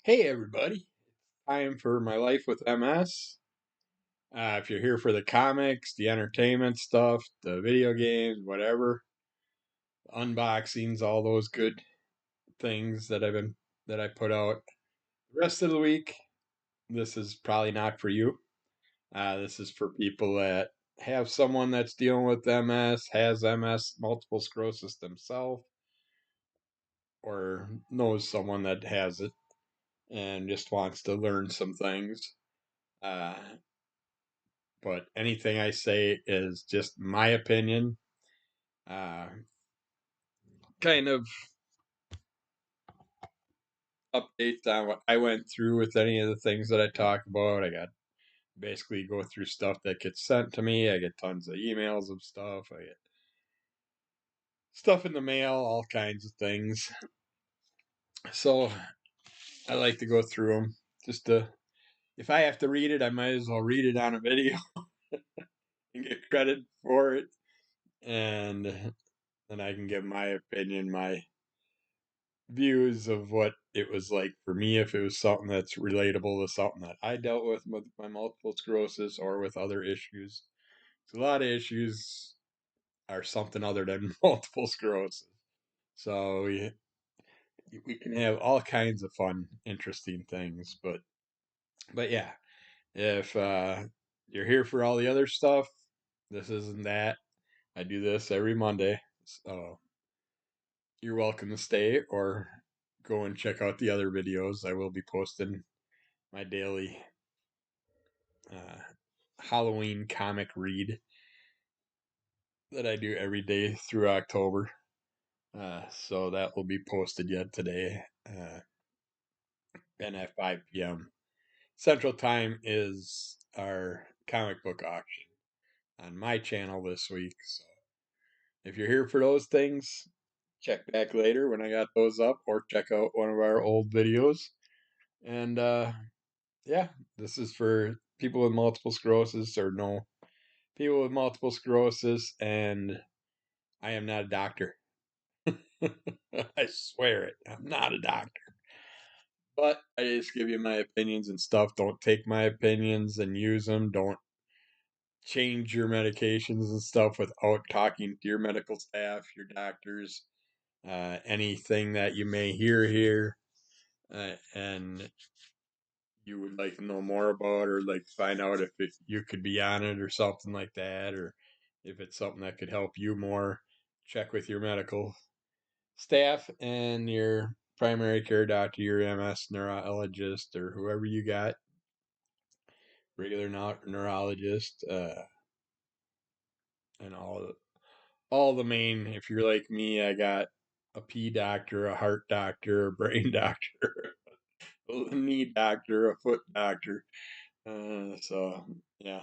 Hey everybody, time for my life with MS. If you're here for the comics, the entertainment stuff, the video games, whatever, unboxings, all those good things that I put out. The rest of the week, this is probably not for you. This is for people that have someone that's dealing with MS, has MS, multiple sclerosis themselves, or knows someone that has it and just wants to learn some things. Uh, but anything I say is just my opinion. Uh, kind of updates on what I went through with any of the things that I talk about. I got basically go through stuff that gets sent to me. I get tons of emails of stuff. I get stuff in the mail, all kinds of things. So I like to go through them just to, if I have to read it, I might as well read it on a video and get credit for it. And then I can give my opinion, my views of what it was like for me if it was something that's relatable to something that I dealt with my multiple sclerosis or with other issues. So a lot of issues are something other than multiple sclerosis. So we can have all kinds of fun, interesting things, but yeah, if you're here for all the other stuff, this isn't that. I do this every Monday, so you're welcome to stay or go and check out the other videos. I will be posting my daily uh, Halloween comic read that I do every day through October. So that will be posted yet today. And at 5 p.m. Central Time is our comic book auction on my channel this week. So if you're here for those things, check back later when I got those up or check out one of our old videos. And yeah, this is for people with multiple sclerosis or no people with multiple sclerosis, and I am not a doctor. I swear it. I'm not a doctor. But I just give you my opinions and stuff. Don't take my opinions and use them. Don't change your medications and stuff without talking to your medical staff, your doctors, anything that you may hear here and you would like to know more about or like find out if you could be on it or something like that, or if it's something that could help you more, check with your medical staff and your primary care doctor, your MS neurologist, or whoever you got, regular neurologist, and all the main. If you're like me, I got a P doctor, a heart doctor, a brain doctor, a knee doctor, a foot doctor. So yeah,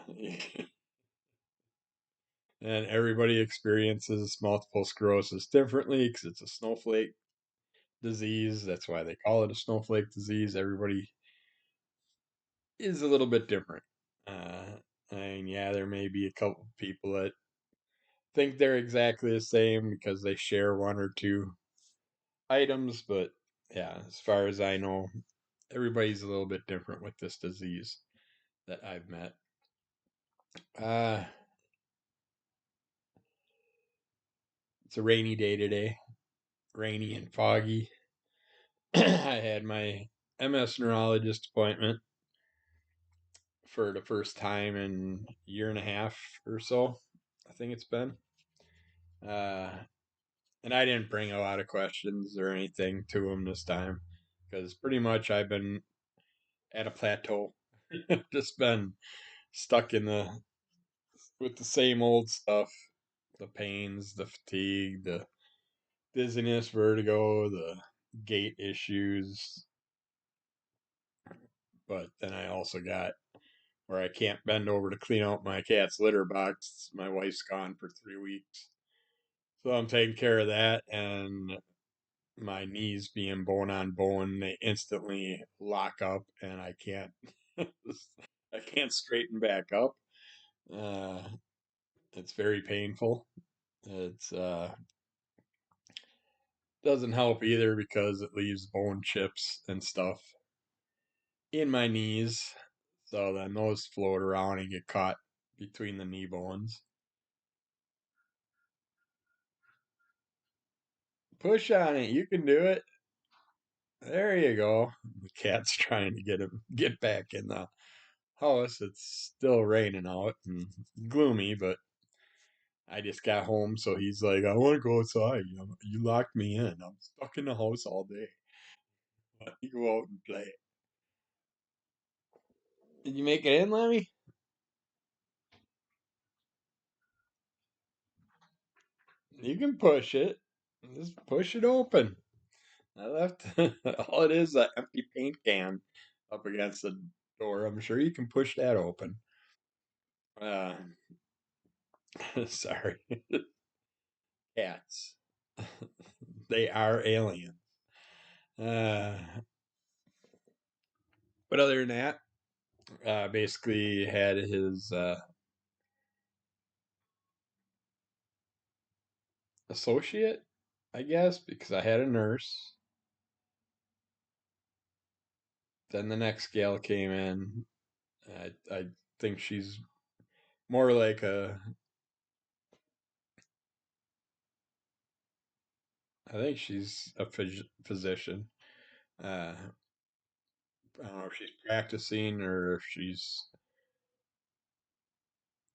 and everybody experiences multiple sclerosis differently because it's a snowflake disease. That's why they call it a snowflake disease. Everybody is a little bit different. And yeah, there may be a couple people that think they're exactly the same because they share one or two items, but yeah, as far as I know, everybody's a little bit different with this disease that I've met. Uh, it's a rainy day today, rainy and foggy. I had my MS neurologist appointment for the first time in a year and a half or so. I think it's been. Uh, and I didn't bring a lot of questions or anything to him this time because pretty much I've been at a plateau. Just been stuck in the with the same old stuff, the pains, the fatigue, the dizziness, vertigo, the gait issues. But then I also got where I can't bend over to clean out my cat's litter box. My wife's gone for 3 weeks. So I'm taking care of that, and my knees being bone on bone, they instantly lock up, and I can't, I can't straighten back up. Uh, it's very painful. It's doesn't help either because it leaves bone chips and stuff in my knees. So then those float around and get caught between the knee bones. Push on it. You can do it. There you go. The cat's trying to get back in the house. It's still raining out and gloomy, but I just got home, so he's like, I want to go outside. You locked me in. I'm stuck in the house all day. Let me go out and play. Did you make it in, Lemmy? You can push it. Just push it open. I left all it is an empty paint can up against the door. I'm sure you can push that open. Uh, sorry, cats. They are aliens. Uh, but other than that, basically had his associate, I guess, because I had a nurse. Then the next gal came in. I think she's more like I think she's a physician. I don't know if she's practicing or if she's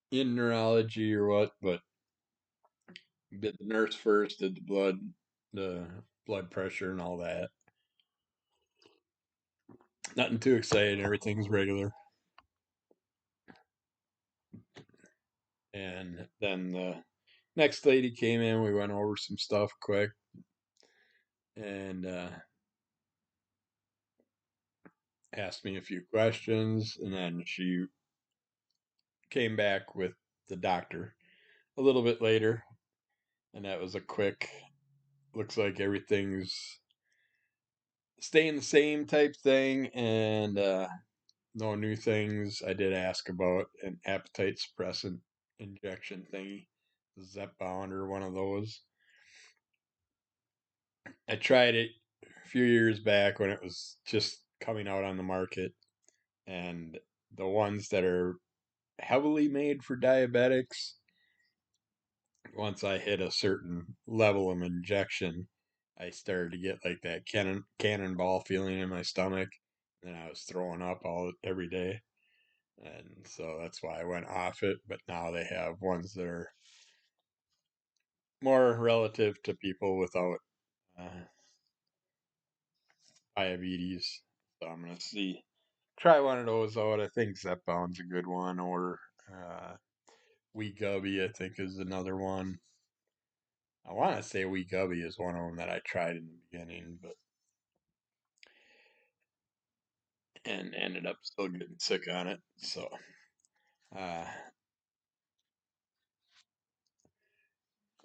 in neurology or what, but did the nurse first, did the blood pressure and all that. Nothing too exciting. Everything's regular. And then the next lady came in. We went over some stuff quick, and asked me a few questions, and then she came back with the doctor a little bit later, and that was a quick. Looks like everything's staying the same type thing, and no new things. I did ask about an appetite suppressant injection thingy, the Zepbound or one of those. I tried it a few years back when it was just coming out on the market, and the ones that are heavily made for diabetics, once I hit a certain level of injection, I started to get like that cannonball feeling in my stomach, and I was throwing up every day. And so that's why I went off it. But now they have ones that are more relative to people without uh, diabetes. So I'm gonna try one of those out. I think Zepbound's a good one, or Wegovy I think is another one. I want to say Wegovy is one of them that I tried in the beginning, but and ended up still getting sick on it. So, uh,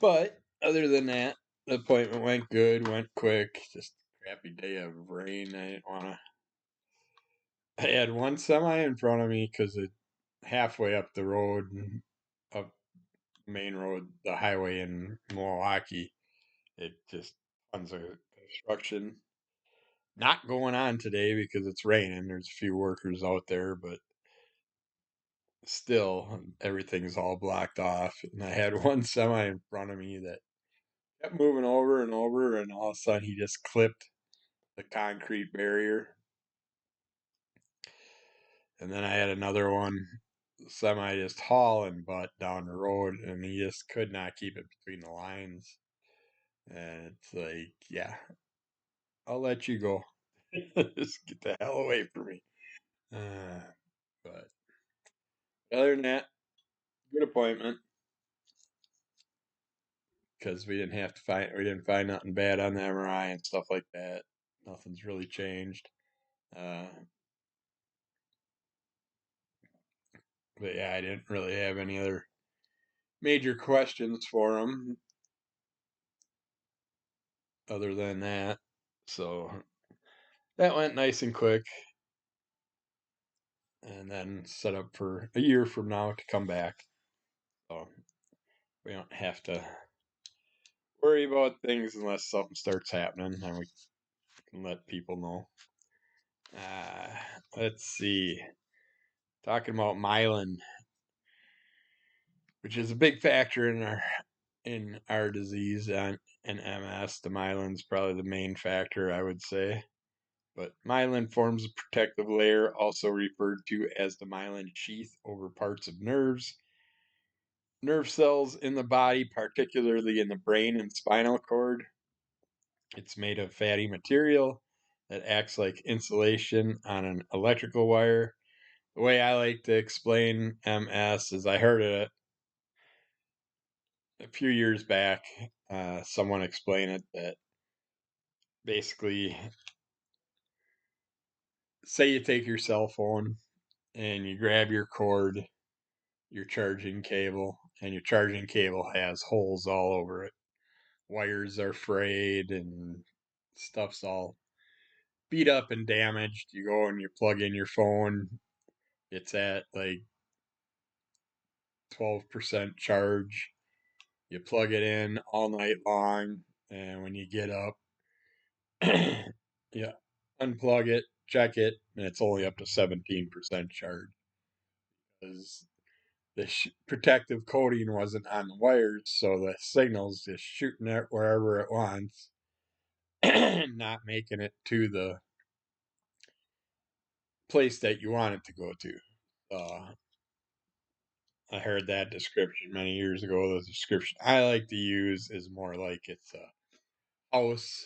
but other than that, the appointment went good, went quick. Just a crappy day of rain. I didn't want to. I had one semi in front of me because it halfway up the road, up main road, the highway in Milwaukee. It just tons of construction. Not going on today because it's raining. There's a few workers out there, but still everything's all blocked off. And I had one semi in front of me that kept moving over and over, and all of a sudden he just clipped the concrete barrier. And then I had another one semi just hauling butt down the road, and he just could not keep it between the lines. And it's like, yeah, I'll let you go. Just get the hell away from me. Uh, but other than that, good appointment because we didn't find nothing bad on the MRI and stuff like that. Nothing's really changed. Uh, but yeah, I didn't really have any other major questions for him other than that. So that went nice and quick. And then set up for a year from now to come back. So we don't have to worry about things unless something starts happening and we can let people know. let's see. Talking about myelin, which is a big factor in our disease and MS. The myelin's probably the main factor, I would say. But myelin forms a protective layer, also referred to as the myelin sheath, over parts of nerve cells in the body, particularly in the brain and spinal cord. It's made of fatty material that acts like insulation on an electrical wire. The way I like to explain MS is I heard it a few years back. Someone explained it that basically, say you take your cell phone and you grab your cord, your charging cable, and your charging cable has holes all over it. Wires are frayed and stuff's all beat up and damaged. You go and you plug in your phone, it's at like 12% charge. You plug it in all night long, and when you get up, you unplug it, check it, and it's only up to 17% charge because the protective coating wasn't on the wires, so the signal's just shooting it wherever it wants, not making it to the place that you want it to go to. I heard that description many years ago. The description I like to use is more like it's a house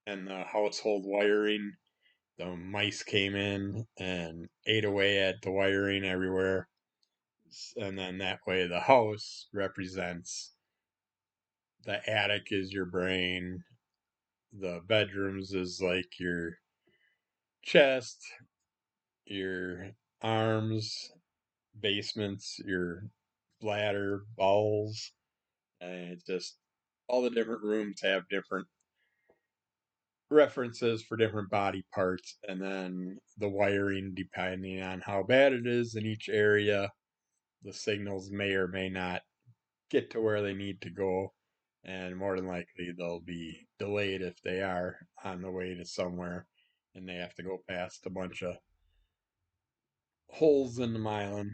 and the household wiring. The mice came in and ate away at the wiring everywhere. And then that way the house represents the attic is your brain, the bedrooms is like your chest, your arms, basements, your bladder, bowels, and it's just all the different rooms have different references for different body parts, and then the wiring, depending on how bad it is in each area, the signals may or may not get to where they need to go, and more than likely they'll be delayed if they are on the way to somewhere and they have to go past a bunch of holes in the myelin.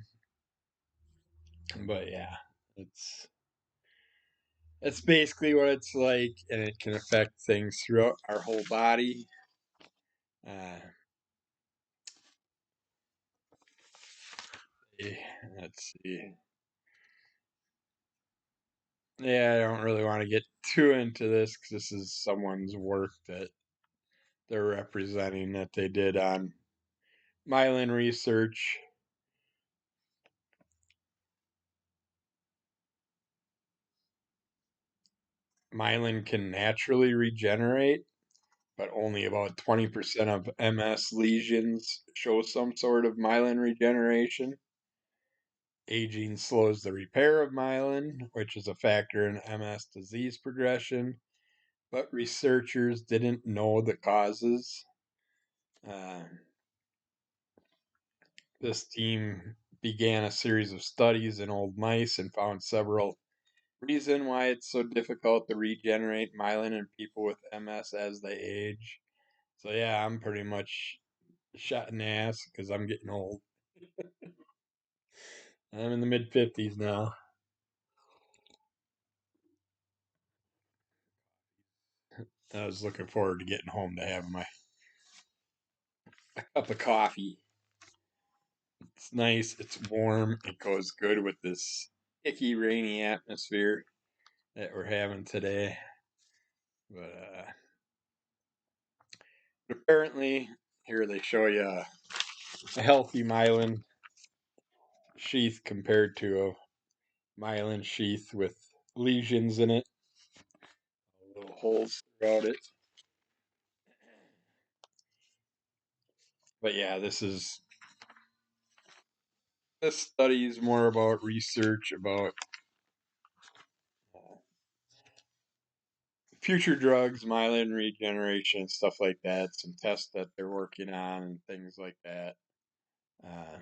But yeah, it's it's basically what it's like, and it can affect things throughout our whole body. Uh, eh, let's see. Yeah, I don't really want to get too into this because this is someone's work that they're representing that they did on myelin research. Myelin can naturally regenerate, but only about 20% of MS lesions show some sort of myelin regeneration. Aging slows the repair of myelin, which is a factor in MS disease progression, but researchers didn't know the causes. Uh, this team began a series of studies in old mice and found several reasons why it's so difficult to regenerate myelin in people with MS as they age. So yeah, I'm pretty much shot in the ass because I'm getting old. I'm in the mid 50s now. I was looking forward to getting home to have my cup of coffee. It's nice, it's warm, it goes good with this icky, rainy atmosphere that we're having today. But apparently, here they show you a healthy myelin sheath compared to a myelin sheath with lesions in it, little holes throughout it. But yeah, this study is more about research about uh, future drugs, myelin regeneration, stuff like that. Some tests that they're working on and things like that. Uh,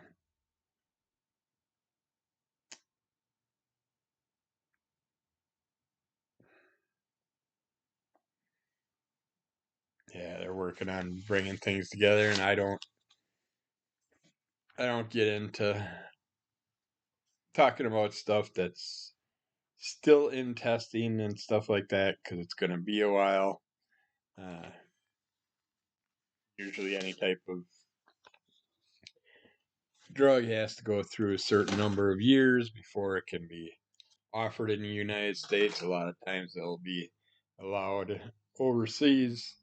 yeah, they're working on bringing things together, and I don't I don't get into talking about stuff that's still in testing and stuff like that because it's going to be a while. Uh, Usually, any type of drug has to go through a certain number of years before it can be offered in the United States. A lot of times, they'll be allowed overseas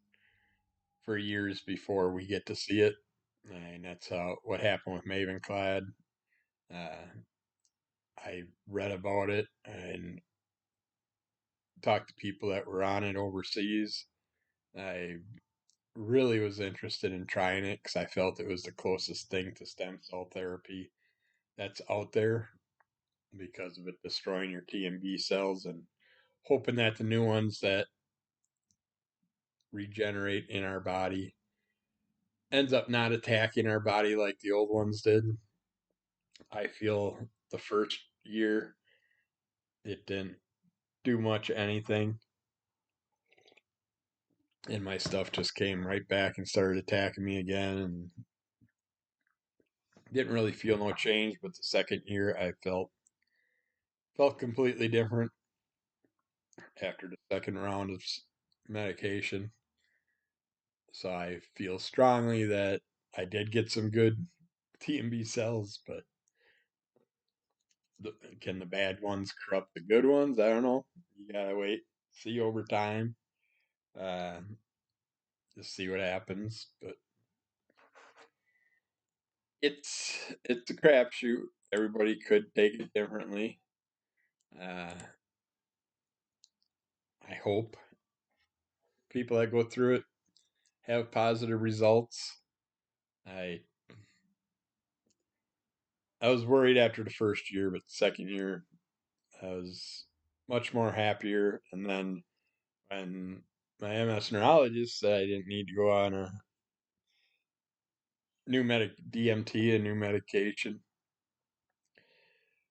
for years before we get to see it. And that's what happened with Mavenclad. Uh, I read about it and talked to people that were on it overseas. I really was interested in trying it because I felt it was the closest thing to stem cell therapy that's out there because of it destroying your T and B cells and hoping that the new ones that regenerate in our body ends up not attacking our body like the old ones did. I feel the first year it didn't do much anything, and my stuff just came right back and started attacking me again, and didn't really feel no change. But the second year I felt completely different after the second round of medication. So I feel strongly that I did get some good T and B cells, but can the bad ones corrupt the good ones? I don't know. You gotta wait, see over time, uh, just see what happens. But it's a crapshoot. Everybody could take it differently. Uh, I hope people that go through it have positive results. I I was worried after the first year, but the second year I was much more happier. And then when my MS neurologist said I didn't need to go on a new DMT, a new medication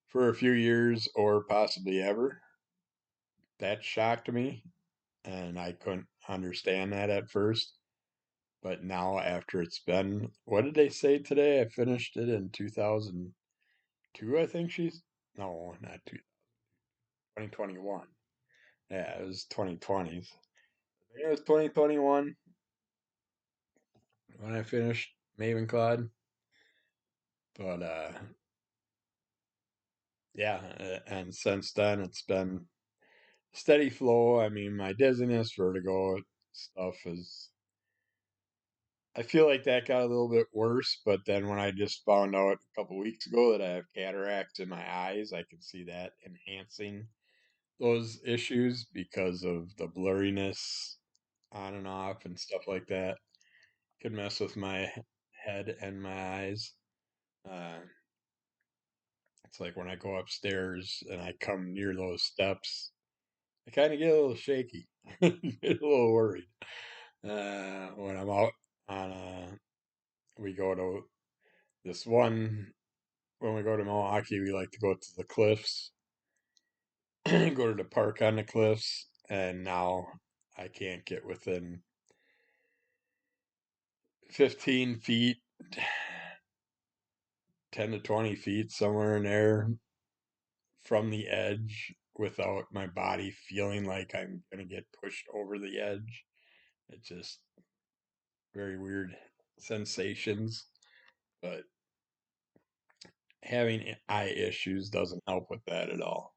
for a few years or possibly ever, that shocked me, and I couldn't understand that at first. But now, after it's been, what did they say today? I finished it in 2002, I think no, not 2021. Yeah, it was 2020s. It was 2021 when I finished Mavenclad. But yeah, and since then it's been steady flow. I mean, my dizziness, vertigo stuff is. I feel like that got a little bit worse, but then when I just found out a couple weeks ago that I have cataracts in my eyes, I can see that enhancing those issues because of the blurriness on and off and stuff like that. Could mess with my head and my eyes. Uh, it's like when I go upstairs and I come near those steps, I kind of get a little shaky, get a little worried. When I'm out on we go to this one, when we go to Milwaukee, we like to go to the cliffs, go to the park on the cliffs, and now I can't get within 15 feet, 10 to 20 feet, somewhere in there from the edge without my body feeling like I'm going to get pushed over the edge. It's just very weird sensations, but having eye issues doesn't help with that at all.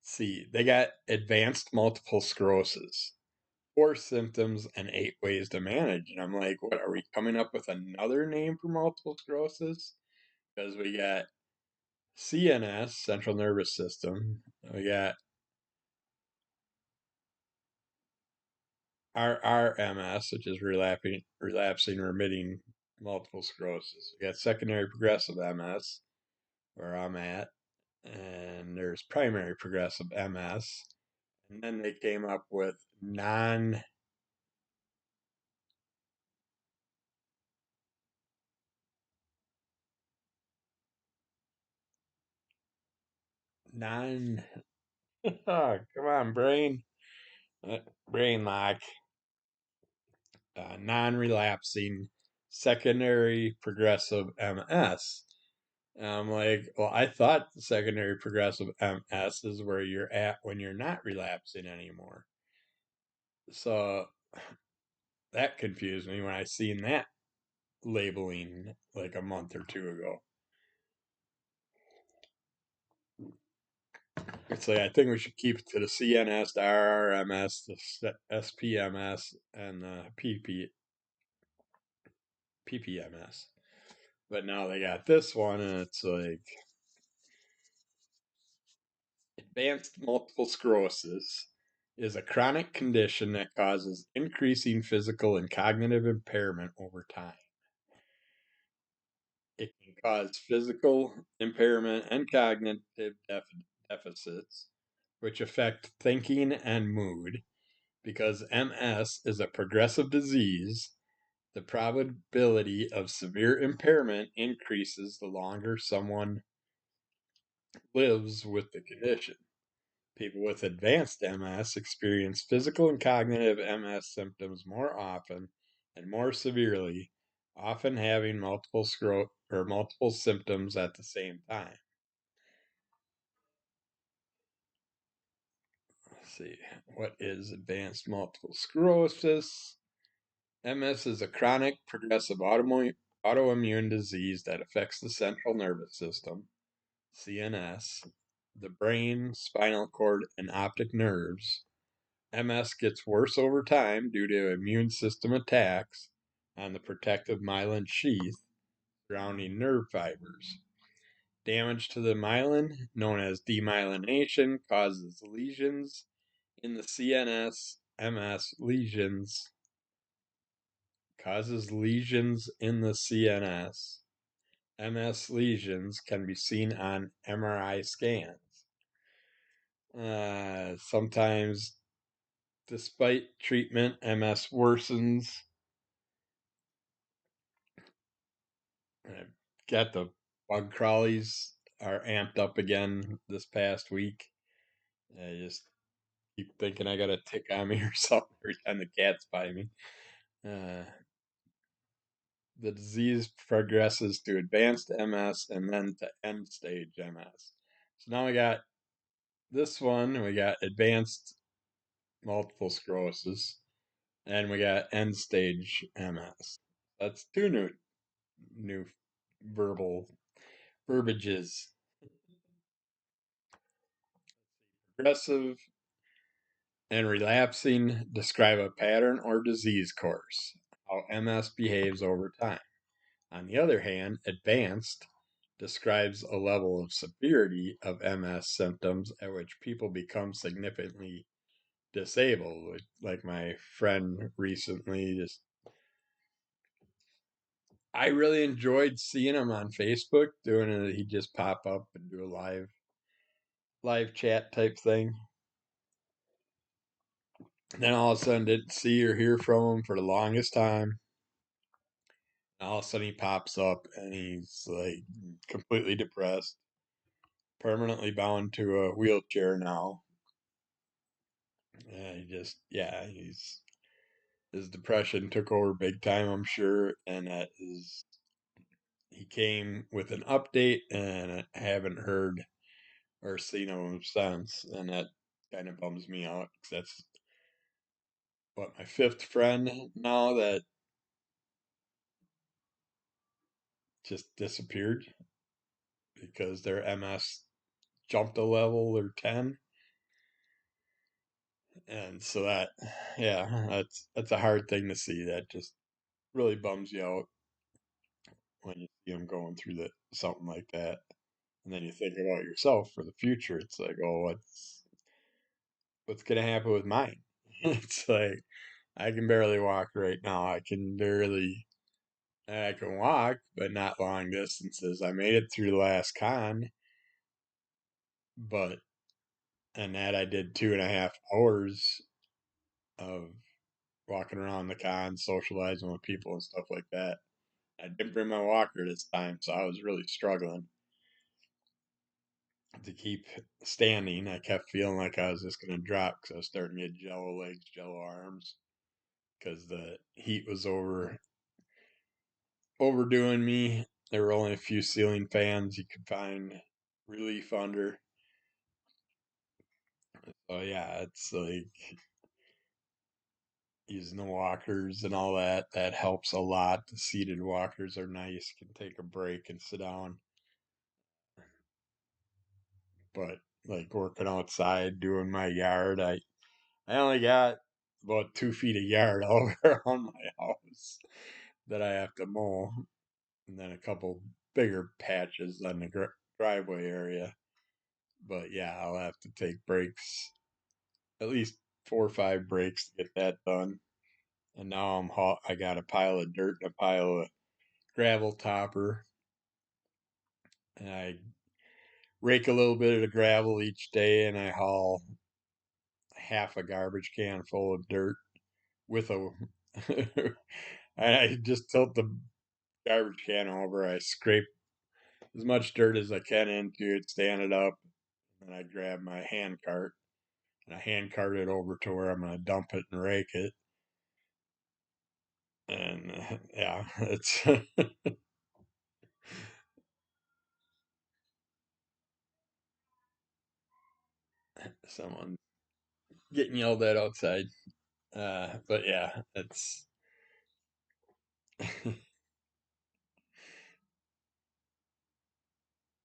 See, they got advanced multiple sclerosis, 4 symptoms and 8 ways to manage. And I'm like, what are we coming up with another name for multiple sclerosis? Because we got CNS, central nervous system. We got RRMS, which is relapsing remitting multiple sclerosis. We got secondary progressive MS, where I'm at, and there's primary progressive MS. And then they came up with non oh, come on, brain. Brain lock. Non relapsing secondary progressive MS. And I'm like, well, I thought secondary progressive MS is where you're at when you're not relapsing anymore. So that confused me when I seen that labeling like a month or two ago. It's like I think we should keep it to the CNS, the RRMS, the SPMS, and the PPMS. But now they got this one, and it's like advanced multiple sclerosis is a chronic condition that causes increasing physical and cognitive impairment over time. It can cause physical impairment and cognitive deficits, which affect thinking and mood. Because MS is a progressive disease, the probability of severe impairment increases the longer someone lives with the condition. People with advanced MS experience physical and cognitive MS symptoms more often and more severely, often having multiple symptoms at the same time. Let's see, what is advanced multiple sclerosis? MS is a chronic progressive autoimmune disease that affects the central nervous system, CNS, the brain, spinal cord, and optic nerves. MS gets worse over time due to immune system attacks on the protective myelin sheath surrounding nerve fibers. Damage to the myelin, known as demyelination, causes lesions in the CNS. Causes lesions in the CNS. MS lesions can be seen on MRI scans. Sometimes, despite treatment, MS worsens. Got the bug crawlies are amped up again this past week. I just keep thinking I got a tick on me or something every time the cats bite me. Uh, the disease progresses to advanced MS and then to end stage MS. So now we got this one, we got advanced multiple sclerosis, and we got end stage MS. That's two new verbal verbiages. Progressive and relapsing describe a pattern or disease course, how MS behaves over time. On the other hand, advanced describes a level of severity of MS symptoms at which people become significantly disabled. Like my friend recently, just I really enjoyed seeing him on Facebook doing it. He'd just pop up and do a live chat type thing. And then all of a sudden didn't see or hear from him for the longest time. And all of a sudden he pops up and he's like completely depressed, permanently bound to a wheelchair now. And his depression took over big time, I'm sure, and he came with an update, and I haven't heard or seen him since, and that kind of bums me out because that's my fifth friend now that just disappeared because their MS jumped a level or 10. And so that's a hard thing to see. That just really bums you out when you see them going through something like that. And then you think about yourself for the future. It's like, oh, what's gonna happen with mine? It's like I can barely walk right now. I can walk, but not long distances. I made it through the last con, but and that I did 2.5 hours of walking around the con, socializing with people and stuff like that. I didn't bring my walker this time, so I was really struggling to keep standing. I kept feeling like I was just going to drop because I was starting to get jello legs, jello arms because the heat was over overdoing me. There were only a few ceiling fans you could find relief under. So yeah, it's like using the walkers and all that. That helps a lot. The seated walkers are nice. You can take a break and sit down. But like working outside, doing my yard, I only got about 2 feet of yard all around my house that I have to mow, and then a couple bigger patches on the driveway area. But yeah, I'll have to take breaks, at least 4 or 5 breaks to get that done. And now I got a pile of dirt and a pile of gravel topper, and I rake a little bit of the gravel each day, and I haul half a garbage can full of dirt with a. I just tilt the garbage can over. I scrape as much dirt as I can into it, stand it up, and I grab my hand cart and I hand cart it over to where I'm going to dump it and rake it. And yeah, it's someone getting yelled at outside. But yeah, it's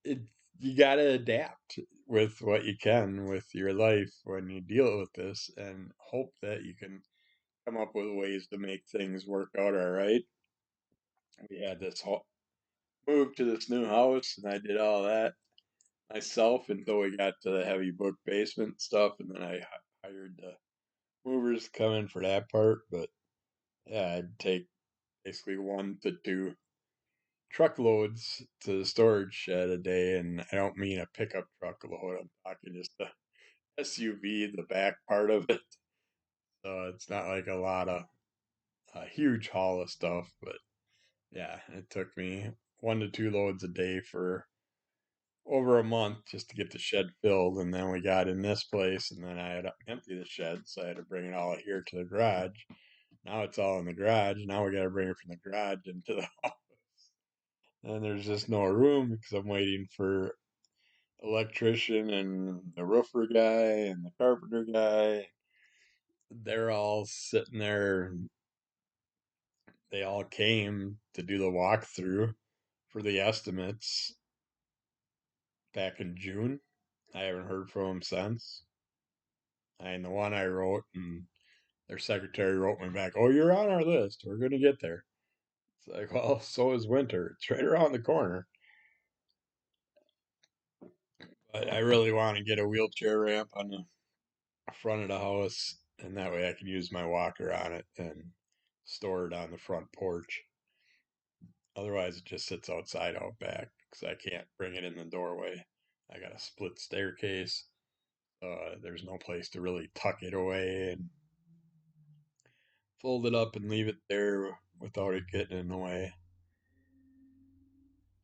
it. You got to adapt with what you can with your life when you deal with this, and hope that you can come up with ways to make things work out all right. We had this whole move to this new house, and I did all that myself until we got to the heavy book basement stuff, and then I hired the movers to come in for that part. But yeah, I'd take basically 1 to 2 truckloads to the storage shed a day, and I don't mean a pickup truck load. I'm talking just the SUV, the back part of it. So it's not like a huge haul of stuff, but yeah, it took me 1 to 2 loads a day for over a month just to get the shed filled. And then we got in this place, and then I had to empty the shed, so I had to bring it all here to the garage. Now it's all in the garage. Now we got to bring it from the garage into the house. And there's just no room because I'm waiting for electrician and the roofer guy and the carpenter guy. They're all sitting there. They all came to do the walkthrough for the estimates back in June. I haven't heard from them since. And the one I wrote, and their secretary wrote me back, "Oh, you're on our list. We're going to get there." It's like, well, so is winter. It's right around the corner. But I really want to get a wheelchair ramp on the front of the house, and that way I can use my walker on it and store it on the front porch. Otherwise, it just sits outside out back because I can't bring it in the doorway. I got a split staircase. There's no place to really tuck it away and fold it up and leave it there without it getting in the way.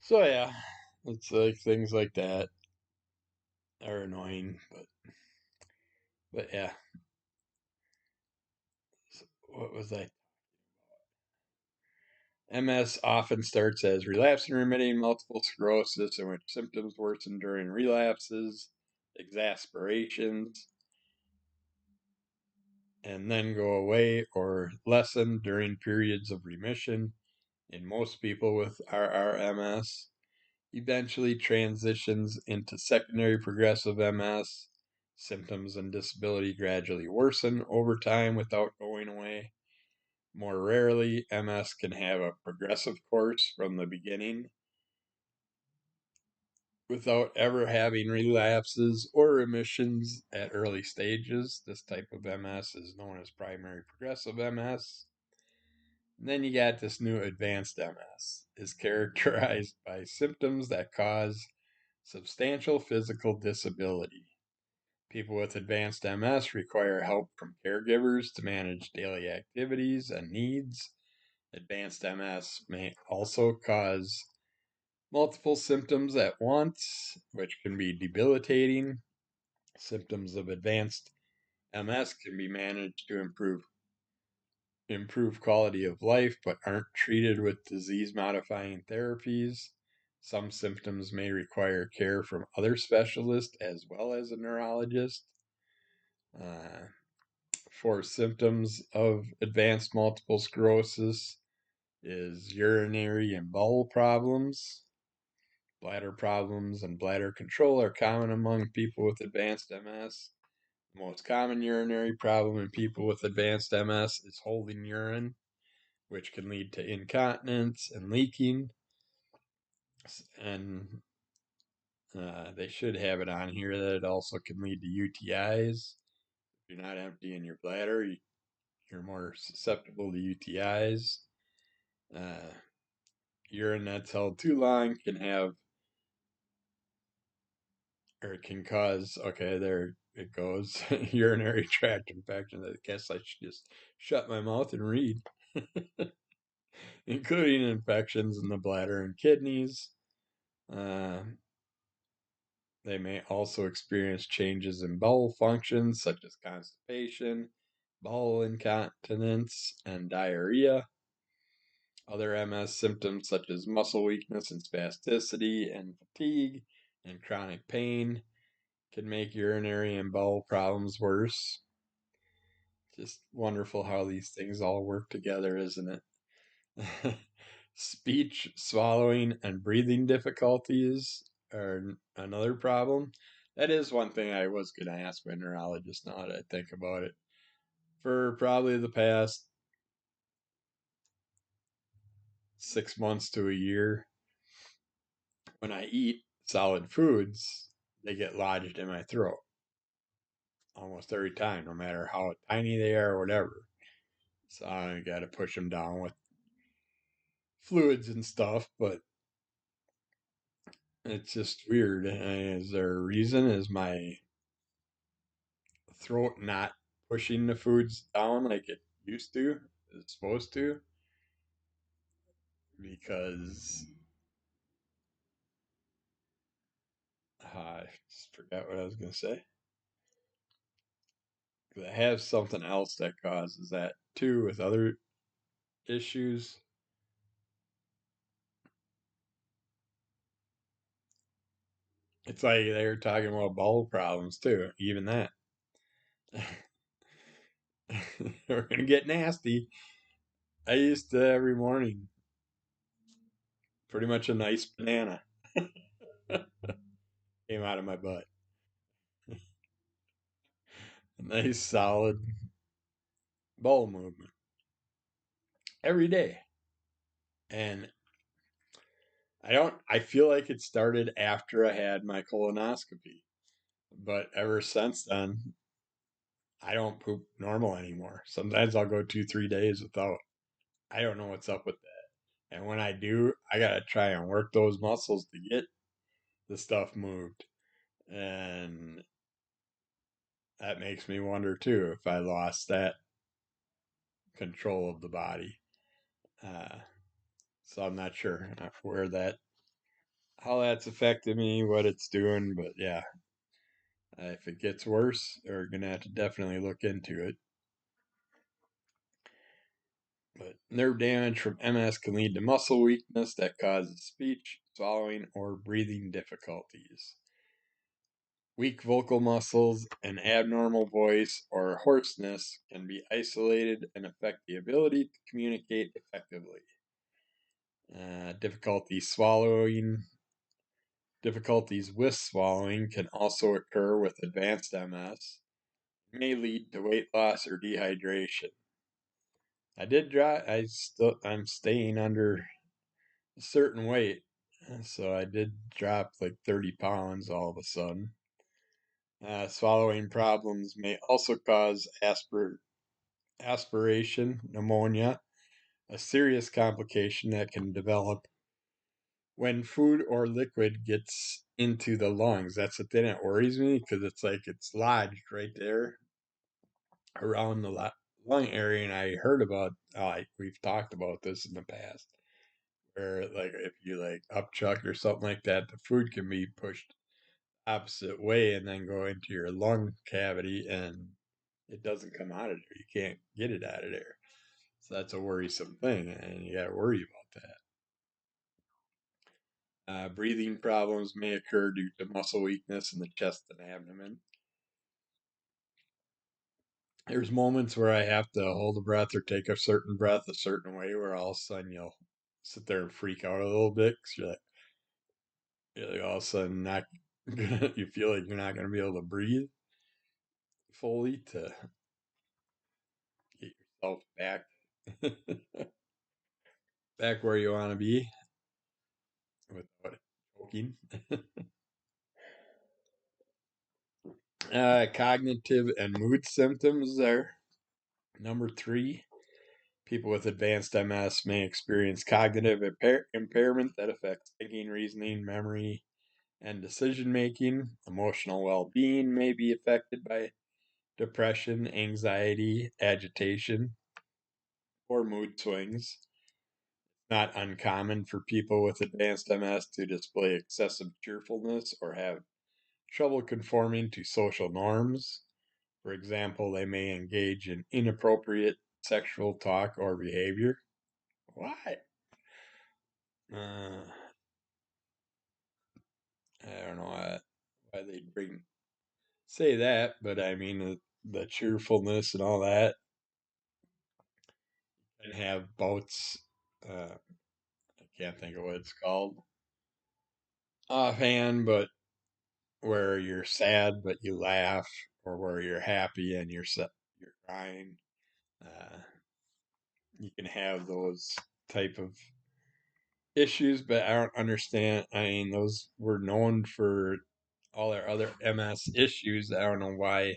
So yeah, it's like things like that are annoying, but yeah. So what was I? MS often starts as relapsing remitting multiple sclerosis, in which symptoms worsen during relapses, exacerbations, and then go away or lessen during periods of remission. In most people with RRMS, eventually transitions into secondary progressive MS. Symptoms and disability gradually worsen over time without going away. More rarely, MS can have a progressive course from the beginning without ever having relapses or remissions at early stages. This type of MS is known as primary progressive MS. And then you got this new advanced MS, is characterized by symptoms that cause substantial physical disability. People with advanced MS require help from caregivers to manage daily activities and needs. Advanced MS may also cause multiple symptoms at once, which can be debilitating. Symptoms of advanced MS can be managed to improve improve quality of life but aren't treated with disease-modifying therapies. Some symptoms may require care from other specialists as well as a neurologist. Uh, for symptoms of advanced multiple sclerosis is urinary and bowel problems. Bladder problems and bladder control are common among people with advanced MS. The most common urinary problem in people with advanced MS is holding urine, which can lead to incontinence and leaking. And they should have it on here that it also can lead to UTIs. If you're not emptying your bladder, you're more susceptible to UTIs. Urine that's held too long can have, or it can cause, okay, there it goes, urinary tract infection. I guess I should just shut my mouth and read. Including infections in the bladder and kidneys. They may also experience changes in bowel functions such as constipation, bowel incontinence, and diarrhea. Other MS symptoms such as muscle weakness and spasticity and fatigue and chronic pain can make urinary and bowel problems worse. Just wonderful how these things all work together, isn't it? Speech, swallowing, and breathing difficulties are another problem. That is one thing I was going to ask my neurologist now that I think about it. For probably the past 6 months to a year, when I eat solid foods, they get lodged in my throat almost every time, no matter how tiny they are or whatever. So I got to push them down with fluids and stuff, but it's just weird. Is there a reason? Is my throat not pushing the foods down like it used to, it's supposed to? Because I just forgot what I was going to say. I have something else that causes that too with other issues. It's like they were talking about bowel problems too, even that. We're going to get nasty. I used to every morning, pretty much a nice banana came out of my butt. A nice solid bowel movement every day. And I feel like it started after I had my colonoscopy. But ever since then, I don't poop normal anymore. Sometimes I'll go 2, 3 days without. I don't know what's up with that. And when I do, I gotta try and work those muscles to get the stuff moved. And that makes me wonder too if I lost that control of the body. Uh, so I'm not sure where that, how that's affected me, what it's doing. But yeah, if it gets worse, we're gonna have to definitely look into it. But nerve damage from MS can lead to muscle weakness that causes speech, swallowing, or breathing difficulties. Weak vocal muscles, an abnormal voice, or hoarseness can be isolated and affect the ability to communicate effectively. Difficulties with swallowing can also occur with advanced MS. It may lead to weight loss or dehydration. I'm staying under a certain weight, so I did drop like 30 pounds all of a sudden. Swallowing problems may also cause aspiration pneumonia, a serious complication that can develop when food or liquid gets into the lungs. That's the thing that worries me because it's like it's lodged right there around the lung area. And I heard about, we've talked about this in the past, where like if you like upchuck or something like that, the food can be pushed opposite way and then go into your lung cavity and it doesn't come out of there. You can't get it out of there. So that's a worrisome thing, and you got to worry about that. Breathing problems may occur due to muscle weakness in the chest and abdomen. There's moments where I have to hold a breath or take a certain breath a certain way, where all of a sudden you'll sit there and freak out a little bit because you're like all of a sudden not you feel like you're not going to be able to breathe fully to get yourself back where you want to be without choking. Cognitive and mood symptoms are number 3. People with advanced MS may experience cognitive impairment that affects thinking, reasoning, memory, and decision making. Emotional well being may be affected by depression, anxiety, agitation, or mood swings. Not uncommon for people with advanced MS to display excessive cheerfulness or have trouble conforming to social norms. For example, they may engage in inappropriate sexual talk or behavior. Why? Uh, I don't know why they say that, but I mean the cheerfulness and all that, and have bouts. I can't think of what it's called offhand, but where you're sad but you laugh, or where you're happy and you're crying. Uh, you can have those type of issues, but I don't understand. I mean, those were known for all their other MS issues. I don't know why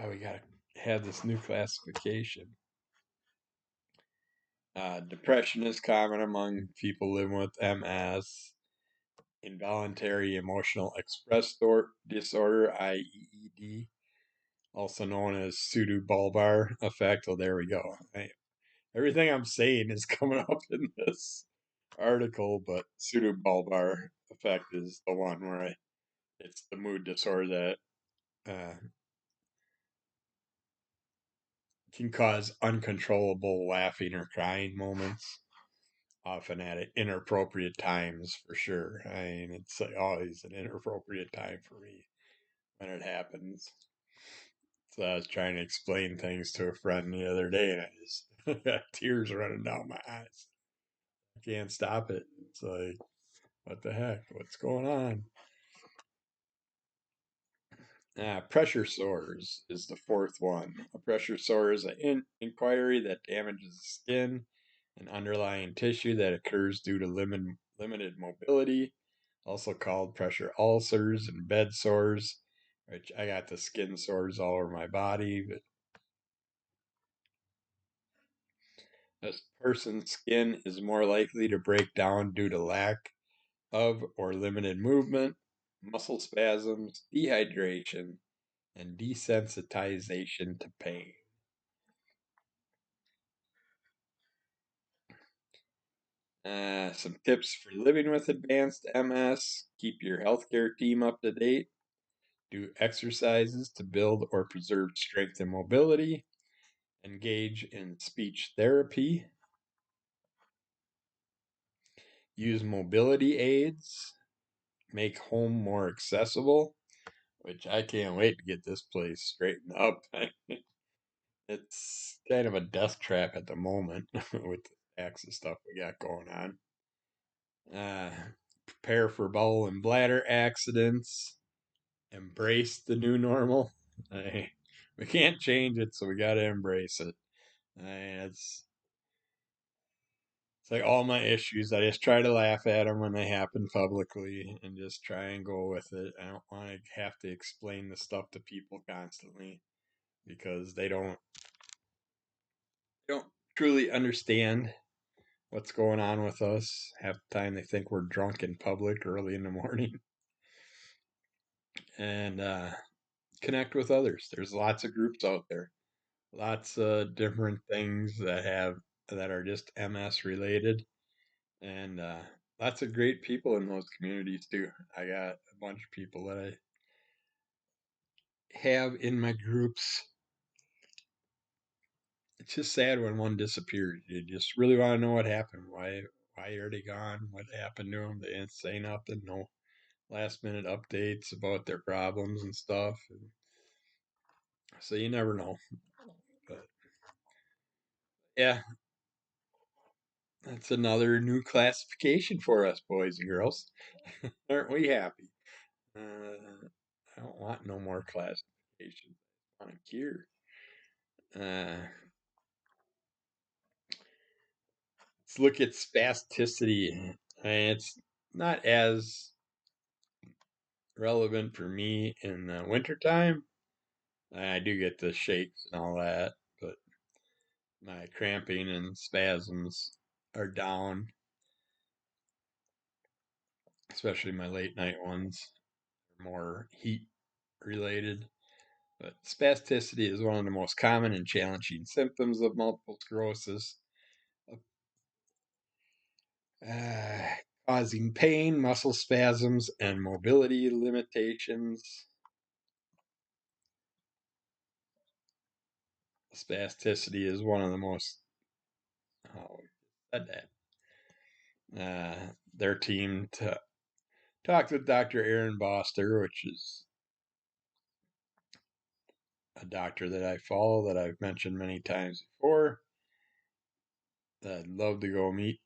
we gotta have this new classification. Depression is common among people living with MS. Involuntary emotional express disorder, IEED, also known as pseudobulbar effect. Oh, there we go. Everything I'm saying is coming up in this article, but pseudobulbar effect is the one where it's the mood disorder that can cause uncontrollable laughing or crying moments, often at inappropriate times for sure. I mean, it's like always an inappropriate time for me when it happens. So I was trying to explain things to a friend the other day, and I just got tears running down my eyes. I can't stop it. It's like, what the heck? What's going on? Pressure sores is the fourth one. A pressure sore is an inquiry that damages the skin and underlying tissue that occurs due to limited mobility, also called pressure ulcers and bed sores, which I got the skin sores all over my body. But a person's skin is more likely to break down due to lack of or limited movement, muscle spasms, dehydration, and desensitization to pain. Some tips for living with advanced MS: keep your healthcare team up to date, do exercises to build or preserve strength and mobility, engage in speech therapy, use mobility aids, make home more accessible, which I can't wait to get this place straightened up. It's kind of a death trap at the moment with the tax and stuff we got going on. Uh, Prepare for bowel and bladder accidents. Embrace the new normal. I, we can't change it, so we got to embrace it. It's like all my issues. I just try to laugh at them when they happen publicly and just try and go with it. I don't want to have to explain the stuff to people constantly because they don't truly understand what's going on with us. Half the time they think we're drunk in public early in the morning. And connect with others. There's lots of groups out there, lots of different things that are just MS related, and lots of great people in those communities too. I got a bunch of people that I have in my groups it's just sad when one disappears. You just really want to know what happened. Why are they gone? What happened to them? They didn't say nothing. No last minute updates about their problems and stuff. And so you never know. But yeah, that's another new classification for us, boys and girls. Aren't we happy? I don't want no more classifications. I want a cure. Uh, let's look at spasticity. It's not as relevant for me in the wintertime. I do get the shakes and all that, but my cramping and spasms are down, especially my late night ones, more heat related. But spasticity is one of the most common and challenging symptoms of multiple sclerosis, uh, causing pain, muscle spasms, and mobility limitations. Spasticity is one of the most, oh, said that. Their team talked with Dr. Aaron Boster, which is a doctor that I follow that I've mentioned many times before. That I'd love to go meet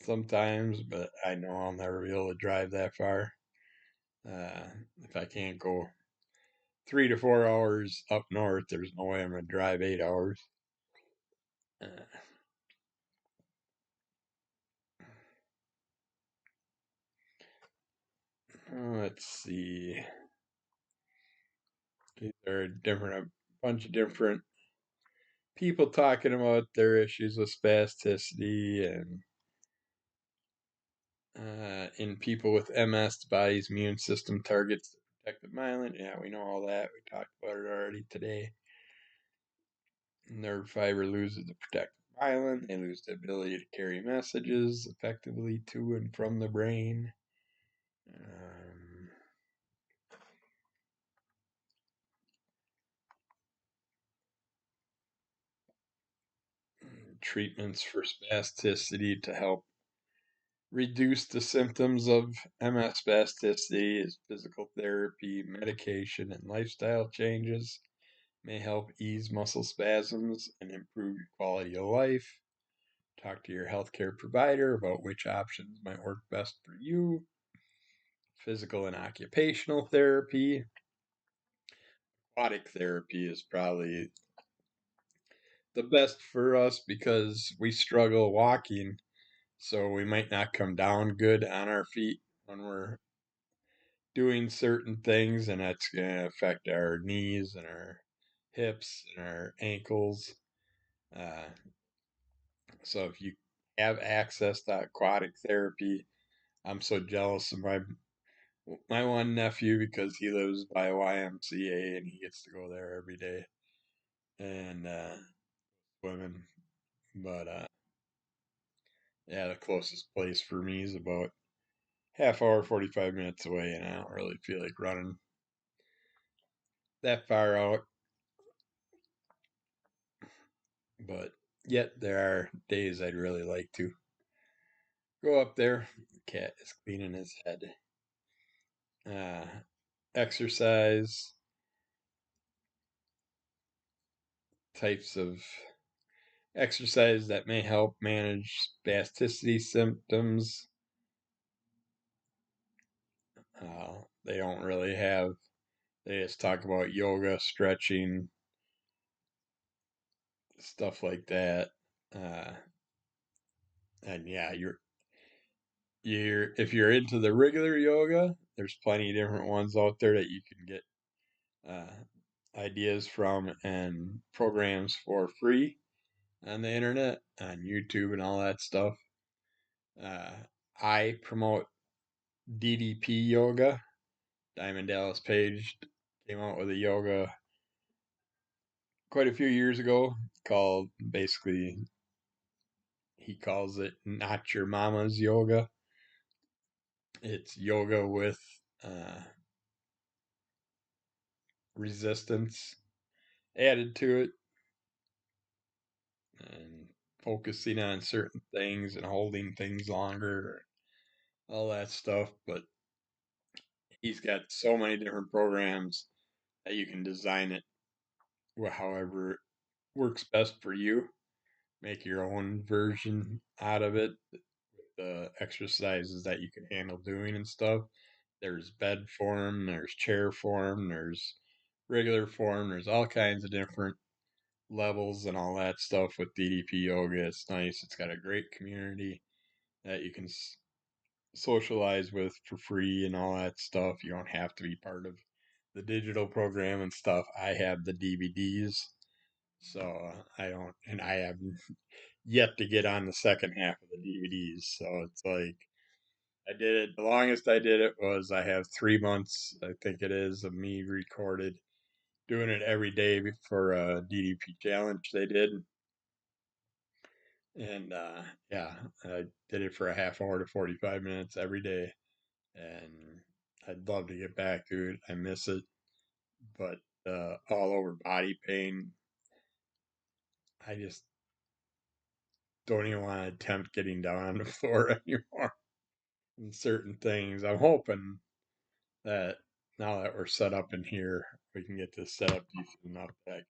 sometimes, but I know I'll never be able to drive that far. Uh, if I can't go 3 to 4 hours up north, there's no way I'm going to drive 8 hours. Uh, let's see. There are a bunch of different people talking about their issues with spasticity and in people with MS, the body's immune system targets the protective myelin. Yeah, we know all that. We talked about it already today. Nerve fiber loses the protective myelin. They lose the ability to carry messages effectively to and from the brain. Treatments for spasticity to help reduce the symptoms of MS spasticity is physical therapy, medication, and lifestyle changes may help ease muscle spasms and improve your quality of life. Talk to your healthcare provider about which options might work best for you. Physical and occupational therapy. Aquatic therapy is probably the best for us because we struggle walking, so we might not come down good on our feet when we're doing certain things, and that's going to affect our knees and our hips and our ankles. Uh, so if you have access to aquatic therapy, I'm so jealous of my one nephew because he lives by a YMCA and he gets to go there every day and swimming. But yeah, the closest place for me is about half hour, 45 minutes away, and I don't really feel like running that far out. But yet there are days I'd really like to go up there. The cat is cleaning his head. Uh, exercise, types of exercise that may help manage spasticity symptoms. They don't really have, they just talk about yoga, stretching, stuff like that. Uh, and yeah, if you're into the regular yoga, there's plenty of different ones out there that you can get ideas from and programs for free on the internet, on YouTube, and all that stuff. Uh, I promote DDP yoga. Diamond Dallas Page came out with a yoga quite a few years ago called basically, he calls it Not Your Mama's Yoga. It's yoga with uh, resistance added to it. focusing on certain things and holding things longer, all that stuff. But he's got so many different programs that you can design it however works best for you. Make your own version out of it, the exercises that you can handle doing and stuff. There's bed form, there's chair form, there's regular form, there's all kinds of different levels and all that stuff with DDP yoga. It's nice. It's got a great community that you can socialize with for free and all that stuff. You don't have to be part of the digital program and stuff. I have the DVDs, so I don't, and I have yet to get on the second half of the DVDs. So it's like I did it. The longest I did it was I have 3 months, I think it is, of me recorded doing it every day for a DDP challenge they did. And yeah, I did it for a half hour to 45 minutes every day. And I'd love to get back to it. I miss it. But all over body pain, I just don't even want to attempt getting down on the floor anymore. And certain things, I'm hoping that now that we're set up in here, we can get this set up decent enough that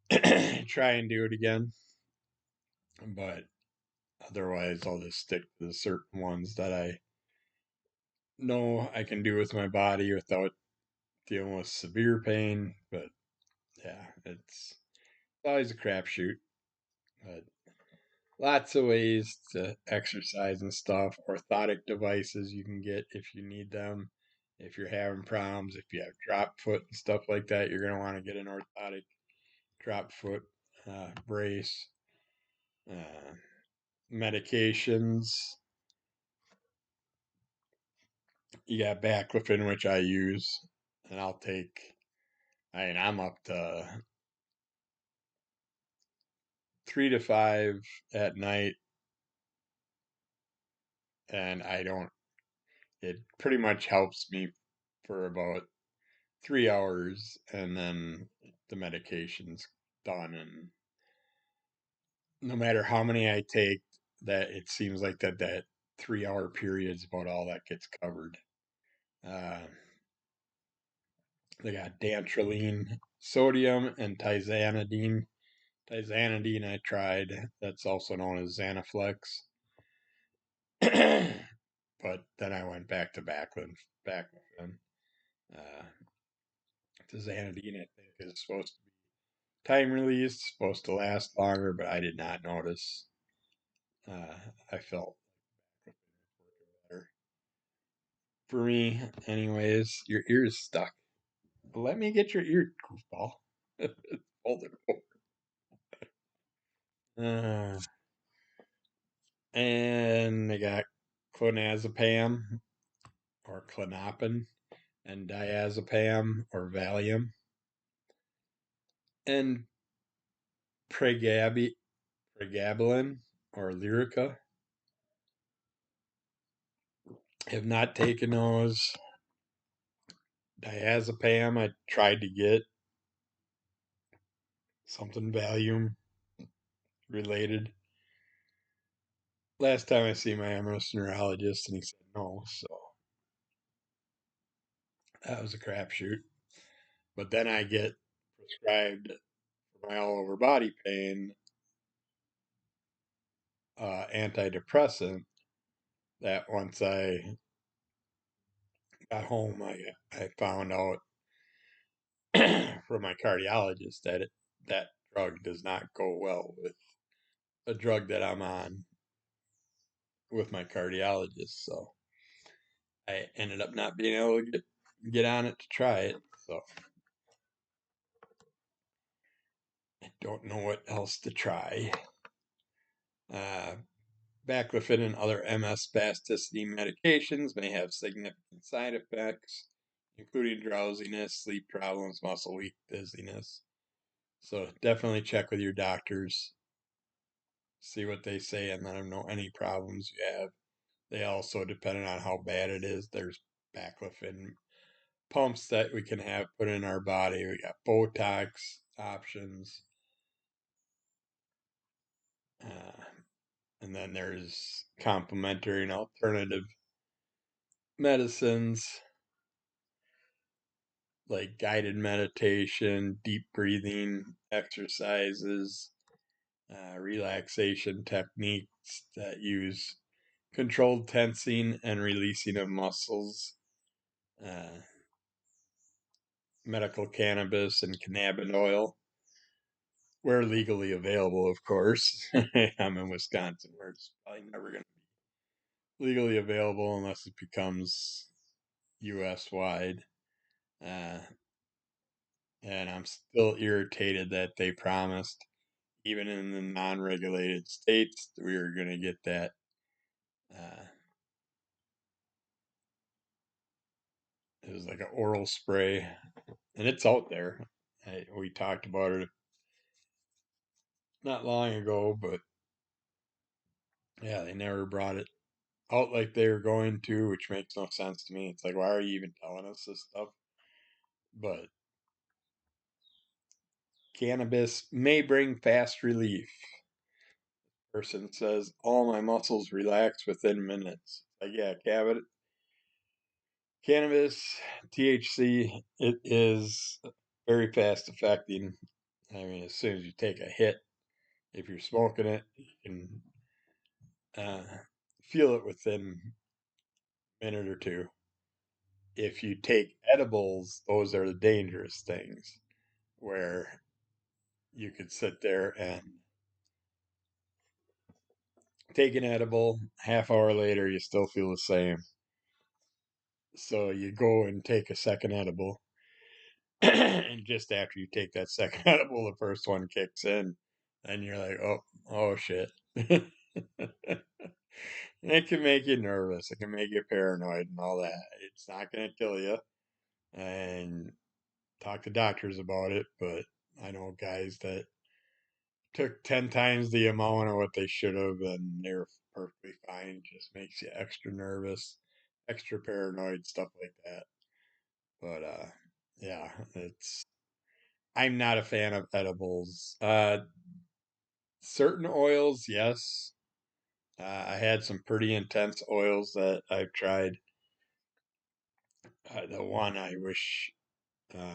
I can try and do it again. But otherwise, I'll just stick to the certain ones that I know I can do with my body without dealing with severe pain. But yeah, it's always a crapshoot. But lots of ways to exercise and stuff. Orthotic devices you can get if you need them. If you're having problems, if you have drop foot and stuff like that, you're going to want to get an orthotic drop foot brace. Uh, Medications. You got baclofen, which I use, and I'll take. I mean, I'm up to 3 to 5 at night, and I don't. It pretty much helps me for about 3 hours, and then the medication's done. And no matter how many I take, that it seems like that 3 hour period is about all that gets covered. Uh, they got dantrolene sodium and tizanidine. Tizanidine I tried. That's also known as Xanaflex. But then I went back to baclofen. Uh, Tizanidine, I think, is supposed to be time released, supposed to last longer, but I did not notice. I felt better. For me, anyways, your ear's stuck. Let me get your ear, goofball. Hold it over. And they got clonazepam or clonopin and diazepam or Valium and pregabalin or Lyrica. Have not taken those. Diazepam, I tried to get something Valium related. Last time I see my MS neurologist and he said no, so that was a crapshoot. But then I get prescribed for my all over body pain antidepressant that once I got home, I found out from my cardiologist that that drug does not go well with a drug that I'm on with my cardiologist. So I ended up not being able to get on it to try it. So I don't know what else to try. Uh, Baclofen and other MS spasticity medications may have significant side effects, including drowsiness, sleep problems, muscle weak, dizziness. So definitely check with your doctors, see what they say, and let them know any problems you have. They also, depending on how bad it is, there's baclofen pumps that we can have put in our body. We got Botox options. And then there's complementary and alternative medicines like guided meditation, deep breathing exercises, relaxation techniques that use controlled tensing and releasing of muscles, uh, medical cannabis and cannabis oil, where legally available, of course. I'm in Wisconsin, where it's probably never going to be legally available unless it becomes U.S. wide. Uh, and I'm still irritated that they promised, even in the non-regulated states, that we were going to get that. It was like an oral spray, and it's out there. We talked about it not long ago, but yeah, they never brought it out like they were going to, which makes no sense to me. It's like, why are you even telling us this stuff? But cannabis may bring fast relief. Person says, all my muscles relax within minutes. Like, yeah, cannabis, THC, it is very fast affecting. I mean, as soon as you take a hit, if you're smoking it, you can uh, feel it within a minute or two. If you take edibles, those are the dangerous things where you could sit there and take an edible, half hour later, you still feel the same. So you go and take a second edible. And just after you take that second edible, the first one kicks in, and you're like, oh shit. It can make you nervous. It can make you paranoid and all that. It's not going to kill you. And talk to doctors about it, but I know guys that took 10 times the amount of what they should have, and they're perfectly fine. Just makes you extra nervous, extra paranoid, stuff like that. But yeah, I'm not a fan of edibles. Certain oils, yes. I had some pretty intense oils that I've tried. The one I wish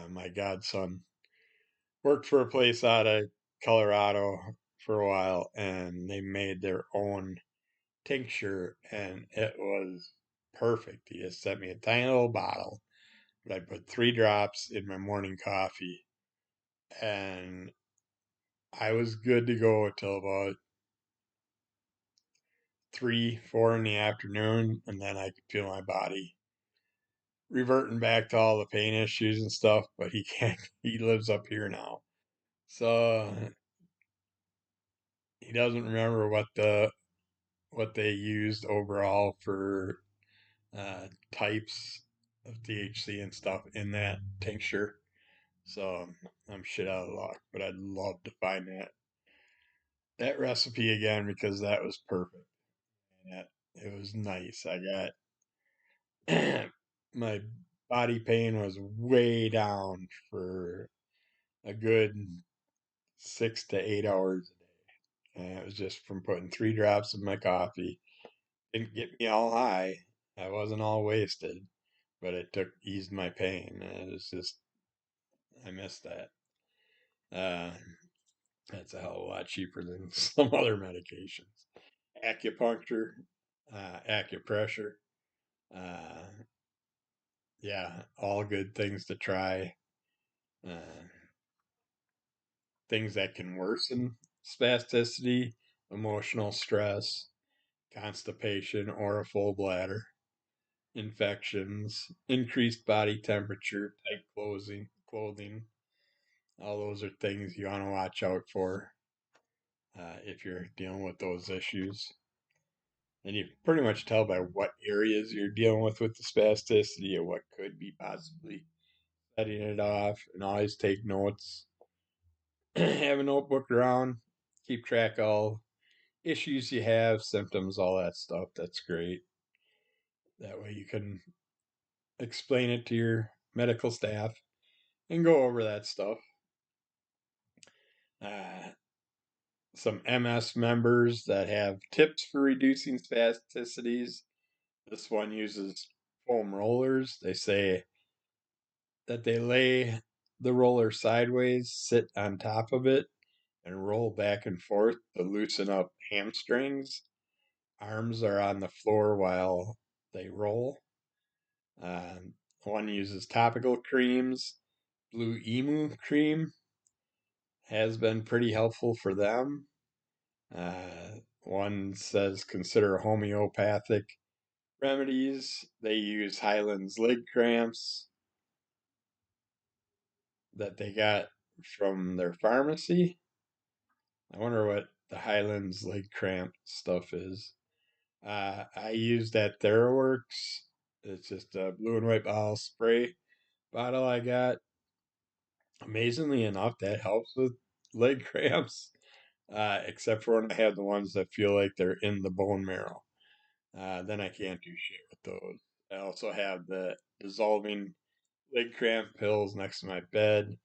my godson worked for a place out of Colorado for a while, and they made their own tincture, and it was perfect. He just sent me a tiny little bottle, but I put 3 drops in my morning coffee, and I was good to go until about 3, 4 in the afternoon, and then I could feel my body reverting back to all the pain issues and stuff. But he can't. He lives up here now, so he doesn't remember what they used overall for types of THC and stuff in that tincture. So I'm shit out of luck, but I'd love to find that recipe again because that was perfect. That it was nice. I got my body pain was way down for a good 6 to 8 hours a day. And it was just from putting 3 drops of my coffee. Didn't get me all high. I wasn't all wasted, but it eased my pain. And it was just I missed that. Uh, that's a hell of a lot cheaper than some other medications. Acupuncture, acupressure, uh, yeah, all good things to try. Uh, things that can worsen spasticity, emotional stress, constipation, or a full bladder, infections, increased body temperature, tight clothing. All those are things you want to watch out for if you're dealing with those issues. And you pretty much tell by what areas you're dealing with the spasticity or what could be possibly setting it off. And always take notes. Have a notebook around. Keep track of all issues you have, symptoms, all that stuff. That's great. That way you can explain it to your medical staff and go over that stuff. Uh, some MS members that have tips for reducing spasticities. This one uses foam rollers. They say that they lay the roller sideways, sit on top of it, and roll back and forth to loosen up hamstrings. Arms are on the floor while they roll. One uses topical creams. Blue Emu cream has been pretty helpful for them. One says consider homeopathic remedies. They use Highland's leg cramps that they got from their pharmacy. I wonder what the Highlands leg cramp stuff is. I use that TheraWorks. It's just a blue and white bottle spray bottle I got. Amazingly enough, that helps with leg cramps, except for when I have the ones that feel like they're in the bone marrow. Then I can't do shit with those. I also have the dissolving leg cramp pills next to my bed.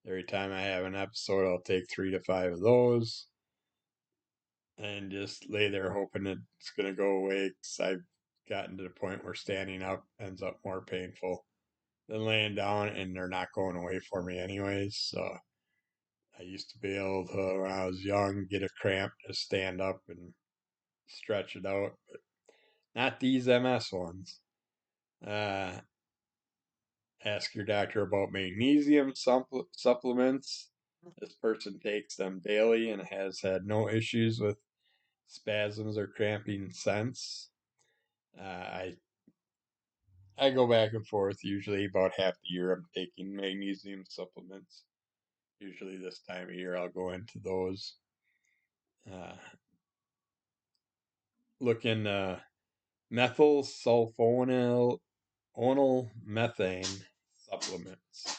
Every time I have an episode, I'll take 3 to 5 of those and just lay there hoping it's going to go away because I've gotten to the point where standing up ends up more painful than laying down, and they're not going away for me anyways. So I used to be able to, when I was young, get a cramp, just stand up and stretch it out, but not these MS ones. Uh, Ask your doctor about magnesium supplements. This person takes them daily and has had no issues with spasms or cramping since. I go back and forth. Usually, about half the year, I'm taking magnesium supplements. Usually, this time of year, I'll go into those. Uh, Looking methyl sulfonyl methane supplements.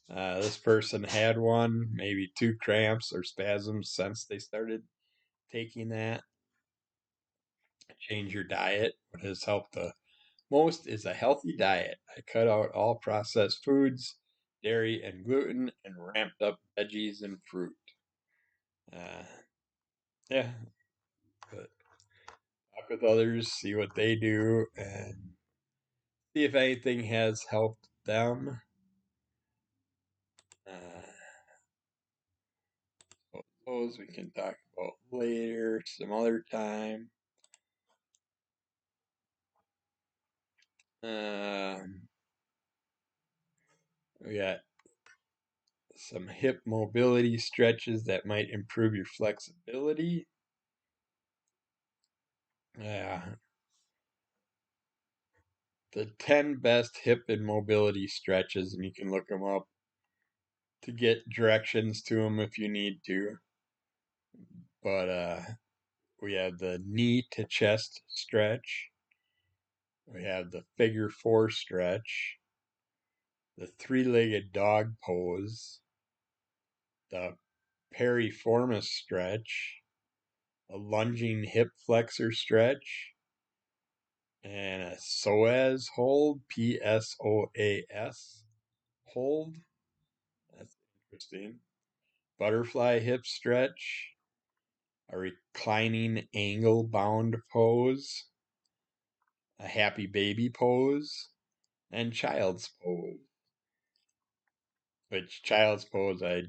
This person had one, maybe 2 cramps or spasms since they started taking that. Change your diet. What has helped the most is a healthy diet. I cut out all processed foods, dairy, and gluten, and ramped up veggies and fruit. Uh, yeah, but talk with others, see what they do, and see if anything has helped them. Those we can talk about later, some other time. We got some hip mobility stretches that might improve your flexibility. The 10 best hip and mobility stretches, and you can look them up to get directions to them if you need to. But we have the knee to chest stretch. We have the figure 4 stretch, the 3-legged dog pose, the piriformis stretch, a lunging hip flexor stretch, and a psoas hold, PSOAS hold. That's interesting. Butterfly hip stretch, a reclining angle bound pose, a happy baby pose, and child's pose. Which child's pose I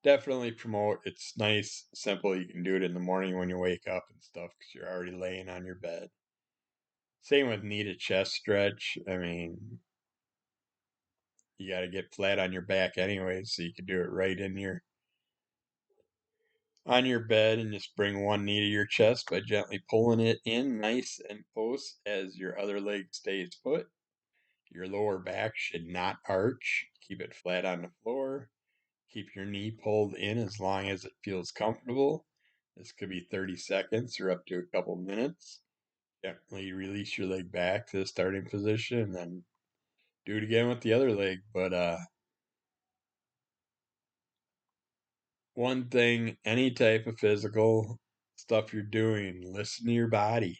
definitely promote. It's nice, simple. You can do it in the morning when you wake up and stuff because you're already laying on your bed. Same with knee to chest stretch. I mean, you got to get flat on your back anyway, so you can do it right in your on your bed and just bring one knee to your chest by gently pulling it in nice and close as your other leg stays put. Your lower back should not arch. Keep it flat on the floor. Keep your knee pulled in as long as it feels comfortable. This could be 30 seconds or up to a couple minutes. Gently release your leg back to the starting position and then do it again with the other leg. But one thing, any type of physical stuff you're doing, listen to your body.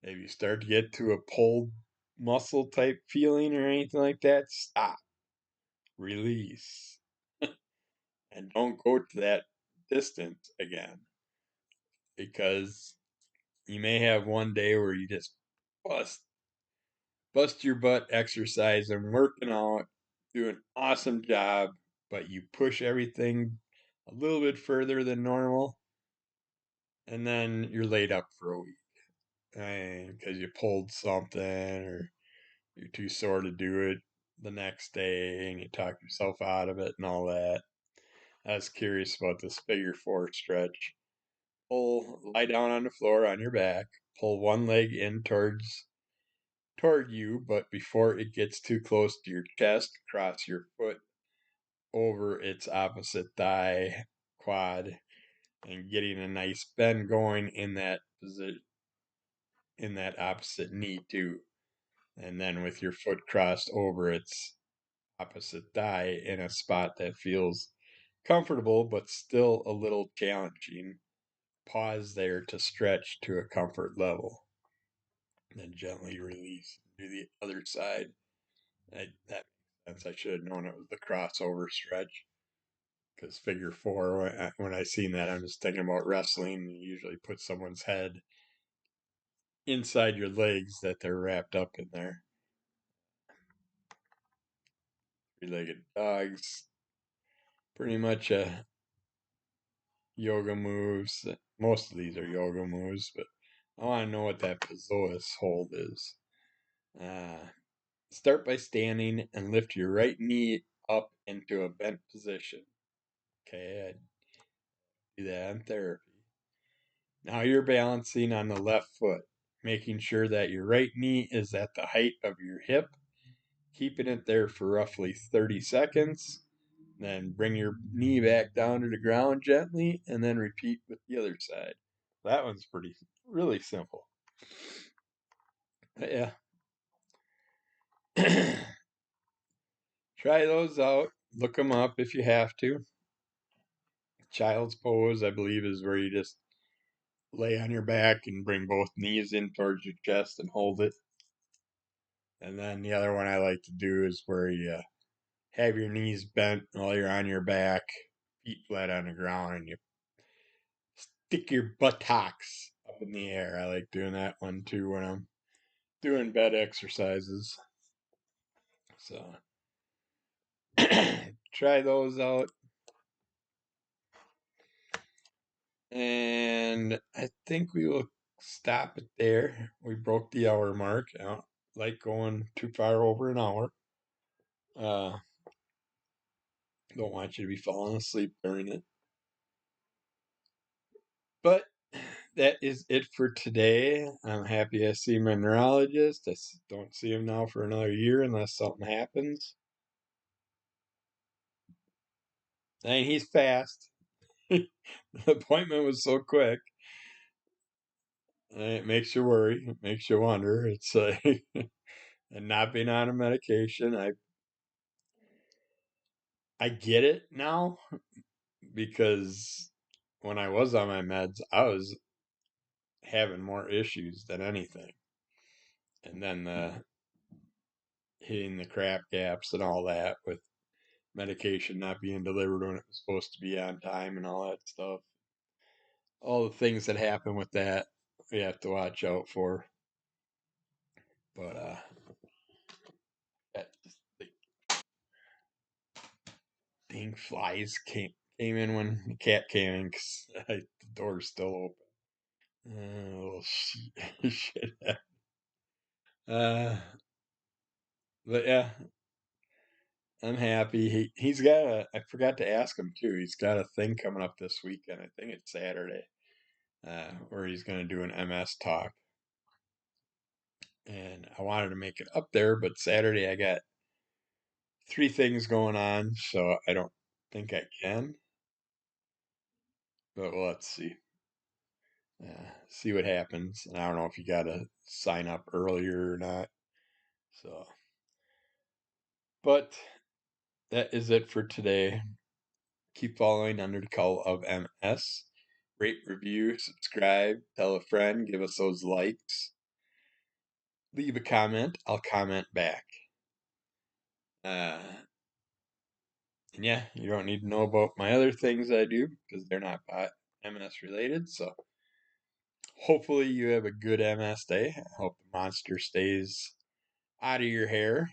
If you start to get to a pulled muscle type feeling or anything like that, stop, release, and don't go to that distance again, because you may have one day where you just bust your butt exercising, working out, do an awesome job, but you push everything a little bit further than normal, and then you're laid up for a week because you pulled something or you're too sore to do it the next day and you talk yourself out of it and all that. I was curious about this figure 4 stretch. Lie down on the floor on your back, pull one leg in toward you, but before it gets too close to your chest, cross your foot over its opposite thigh, quad, and getting a nice bend going in that position, in that opposite knee too. And then with your foot crossed over its opposite thigh in a spot that feels comfortable but still a little challenging, pause there to stretch to a comfort level. Then gently release. Do the other side. That makes sense. I should have known it was the crossover stretch. Because figure 4, when I seen that, I'm just thinking about wrestling. You usually put someone's head inside your legs that they're wrapped up in there. Three-legged dogs. Pretty much yoga moves. Most of these are yoga moves, but I want to know what that psoas hold is. Start by standing and lift your right knee up into a bent position. Okay, I do that in therapy. Now you're balancing on the left foot, making sure that your right knee is at the height of your hip, keeping it there for roughly 30 seconds. Then bring your knee back down to the ground gently, and then repeat with the other side. That one's really simple. But yeah. Try those out. Look them up if you have to. Child's pose, I believe, is where you just lay on your back and bring both knees in towards your chest and hold it. And then the other one I like to do is where you have your knees bent while you're on your back, feet flat on the ground, and you stick your buttocks up in the air. I like doing that one too when I'm doing bed exercises. So try those out. And I think we will stop it there. We broke the hour mark. I don't like going too far over an hour. Don't want you to be falling asleep during it. But that is it for today. I'm happy I see my neurologist. I don't see him now for another year unless something happens. And he's fast. The appointment was so quick. It makes you worry. It makes you wonder. It's like, and not being on a medication, I get it now because when I was on my meds, I was having more issues than anything. And then hitting the crap gaps and all that with medication not being delivered when it was supposed to be on time and all that stuff. All the things that happen with that, we have to watch out for. But that the dang flies came in when the cat came in because the door's still open. Little shit. Uh, but yeah, I'm happy. He's got I forgot to ask him too. He's got a thing coming up this weekend. I think it's Saturday, where he's going to do an MS talk. And I wanted to make it up there, but Saturday I got 3 things going on, so I don't think I can. But let's see. See what happens. And I don't know if you got to sign up earlier or not. So, but that is it for today. Keep following Under the Call of MS. Rate, review, subscribe, tell a friend, give us those likes. Leave a comment. I'll comment back. And yeah, you don't need to know about my other things I do because they're not MS related. So hopefully you have a good MS day. I hope the monster stays out of your hair.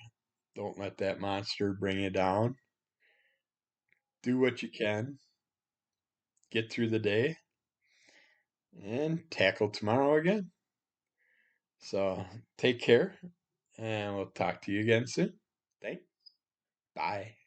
Don't let that monster bring you down. Do what you can. Get through the day and tackle tomorrow again. So take care and we'll talk to you again soon. Thanks. Bye.